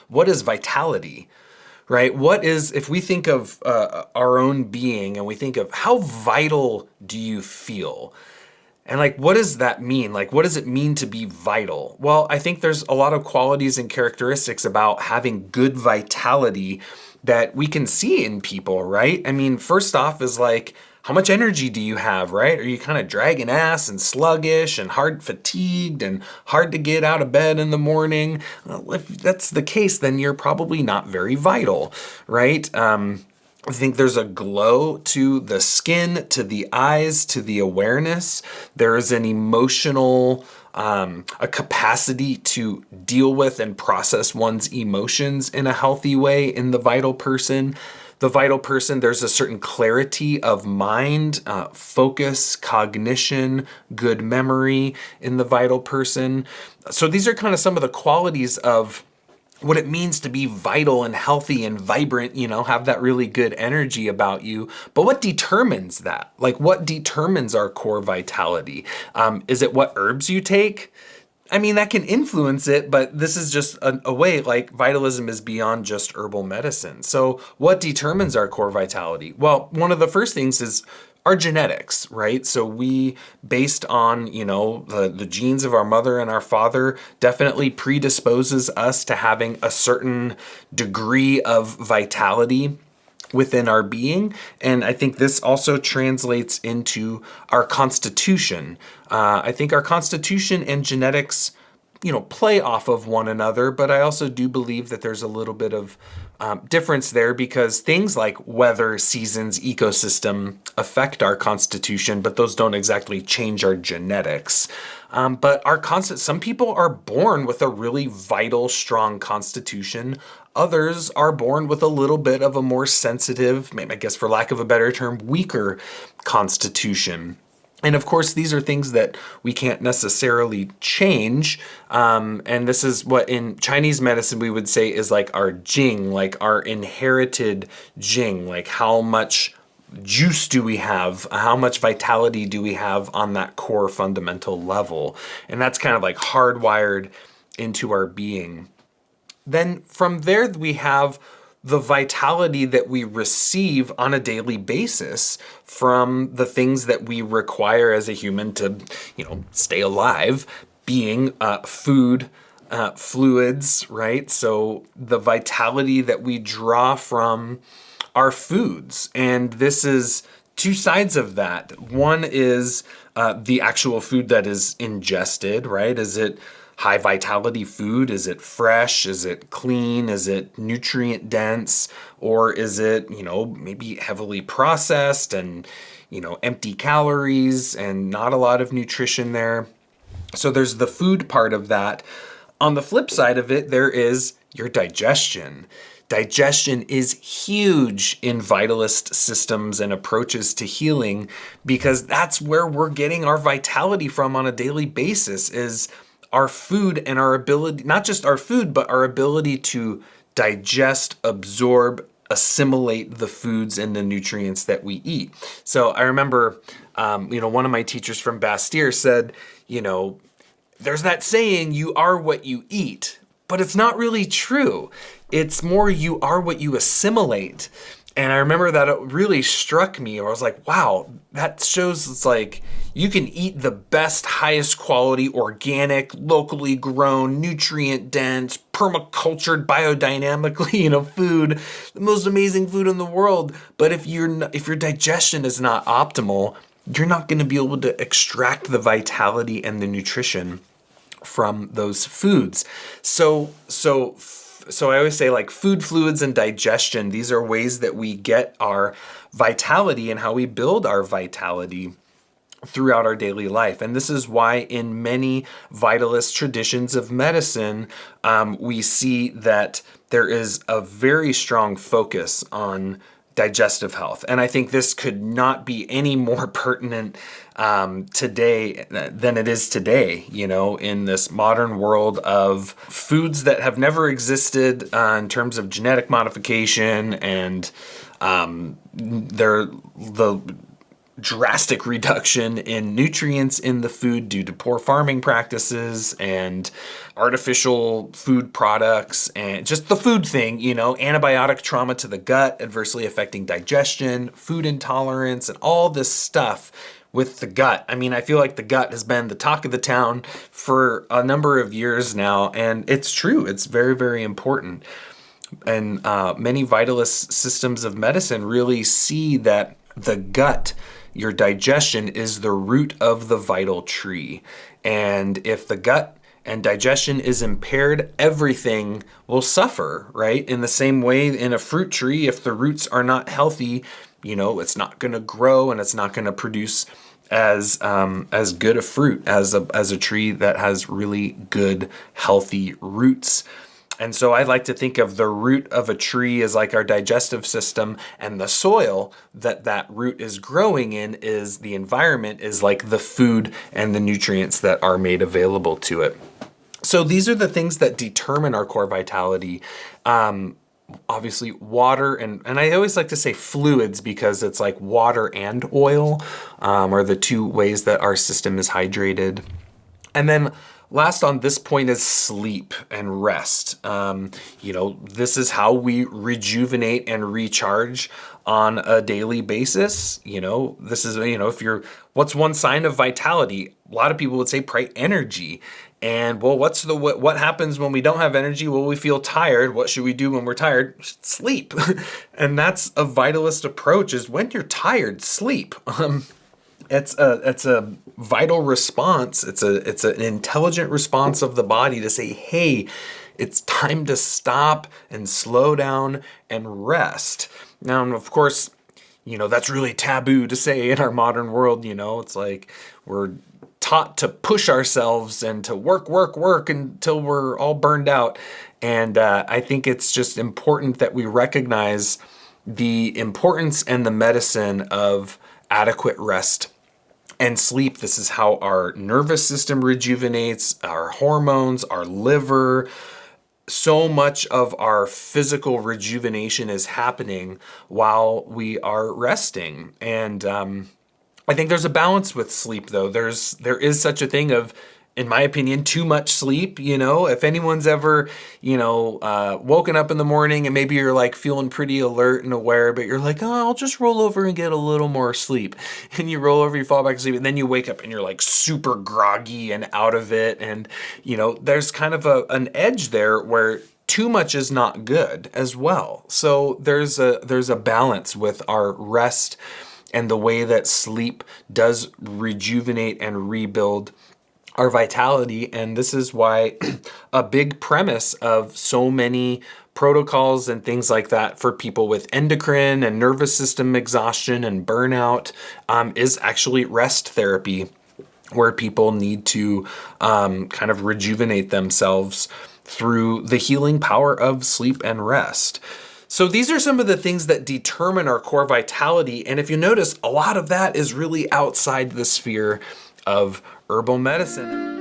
what is vitality? Right? What is, if we think of our own being and we think of how vital do you feel? And like, what does that mean? Like, what does it mean to be vital? Well, I think there's a lot of qualities and characteristics about having good vitality that we can see in people, right? I mean, first off is like, how much energy do you have, right? Are you kind of dragging ass and sluggish and hard fatigued and hard to get out of bed in the morning? Well, if that's the case, then you're probably not very vital, right? I think there's a glow to the skin, to the eyes, to the awareness. There is an emotional, a capacity to deal with and process one's emotions in a healthy way in the vital person. The vital person, there's a certain clarity of mind, focus, cognition, good memory in the vital person. So these are kind of some of the qualities of what it means to be vital and healthy and vibrant, have that really good energy about you. But what determines that? Like, what determines our core vitality? Is it what herbs you take? I mean, that can influence it, but this is just a way, like, vitalism is beyond just herbal medicine. So what determines our core vitality? Well, one of the first things is our genetics, right? So we, based on, the genes of our mother and our father, definitely predisposes us to having a certain degree of vitality within our being. And I think this also translates into our constitution. I think our constitution and genetics, play off of one another, but I also do believe that there's a little bit of difference there because things like weather, seasons, ecosystem affect our constitution, but those don't exactly change our genetics. But some people are born with a really vital, strong constitution. Others are born with a little bit of a more sensitive, I guess for lack of a better term, weaker constitution. And of course, these are things that we can't necessarily change. And this is what in Chinese medicine we would say is like our jing, like our inherited jing, like how much juice do we have? How much vitality do we have on that core fundamental level? And that's kind of like hardwired into our being. Then from there, we have the vitality that we receive on a daily basis from the things that we require as a human to, stay alive, being food, fluids, right? So the vitality that we draw from our foods. And this is two sides of that. One is the actual food that is ingested, right? Is it high vitality food? Is it fresh? Is it clean? Is it nutrient dense? Or is it, maybe heavily processed and, empty calories and not a lot of nutrition there? So there's the food part of that. On the flip side of it, there is your digestion. Digestion is huge in vitalist systems and approaches to healing because that's where we're getting our vitality from on a daily basis is our food and our ability, not just our food, but our ability to digest, absorb, assimilate the foods and the nutrients that we eat. So I remember, one of my teachers from Bastyr said, there's that saying, you are what you eat, but it's not really true. It's more you are what you assimilate. And I remember that it really struck me, or I was like, wow, that shows it's like you can eat the best, highest quality, organic, locally grown, nutrient dense, permacultured, biodynamically, food, the most amazing food in the world. But if your digestion is not optimal, you're not going to be able to extract the vitality and the nutrition from those foods. So I always say like food, fluids, and digestion, these are ways that we get our vitality and how we build our vitality throughout our daily life. And this is why in many vitalist traditions of medicine, we see that there is a very strong focus on digestive health. And I think this could not be any more pertinent today than it is today, in this modern world of foods that have never existed in terms of genetic modification and they're the drastic reduction in nutrients in the food due to poor farming practices and artificial food products and just the food thing, antibiotic trauma to the gut, adversely affecting digestion, food intolerance, and all this stuff with the gut. I mean, I feel like the gut has been the talk of the town for a number of years now, and it's true. It's very, very important. And many vitalist systems of medicine really see that the gut, your digestion, is the root of the vital tree. And if the gut and digestion is impaired, everything will suffer, right? In the same way, in a fruit tree, if the roots are not healthy, it's not going to grow and it's not going to produce as good a fruit as a tree that has really good, healthy roots. And so I like to think of the root of a tree as like our digestive system, and the soil that root is growing in is the environment, is like the food and the nutrients that are made available to it. So these are the things that determine our core vitality. Obviously water, and I always like to say fluids because it's like water and oil are the two ways that our system is hydrated. And then last on this point is sleep and rest. This is how we rejuvenate and recharge on a daily basis. This is, what's one sign of vitality? A lot of people would say probably energy. And well, what happens when we don't have energy? Well, we feel tired. What should we do when we're tired? Sleep. And that's a vitalist approach, is when you're tired, sleep. It's a vital response. It's an intelligent response of the body to say, hey, it's time to stop and slow down and rest. Now, of course, that's really taboo to say in our modern world. It's like we're taught to push ourselves and to work until we're all burned out. And I think it's just important that we recognize the importance and the medicine of adequate rest and sleep. This is how our nervous system rejuvenates, our hormones, our liver. So much of our physical rejuvenation is happening while we are resting. And I think there's a balance with sleep, though. There is such a thing of, in my opinion, too much sleep. If anyone's ever, woken up in the morning and maybe you're like feeling pretty alert and aware, but you're like, oh, I'll just roll over and get a little more sleep. And you roll over, you fall back asleep, and then you wake up and you're like super groggy and out of it. And, there's kind of an edge there where too much is not good as well. So there's a balance with our rest and the way that sleep does rejuvenate and rebuild our vitality. And this is why a big premise of so many protocols and things like that for people with endocrine and nervous system exhaustion and burnout is actually rest therapy, where people need to kind of rejuvenate themselves through the healing power of sleep and rest. So these are some of the things that determine our core vitality. And if you notice, a lot of that is really outside the sphere of herbal medicine.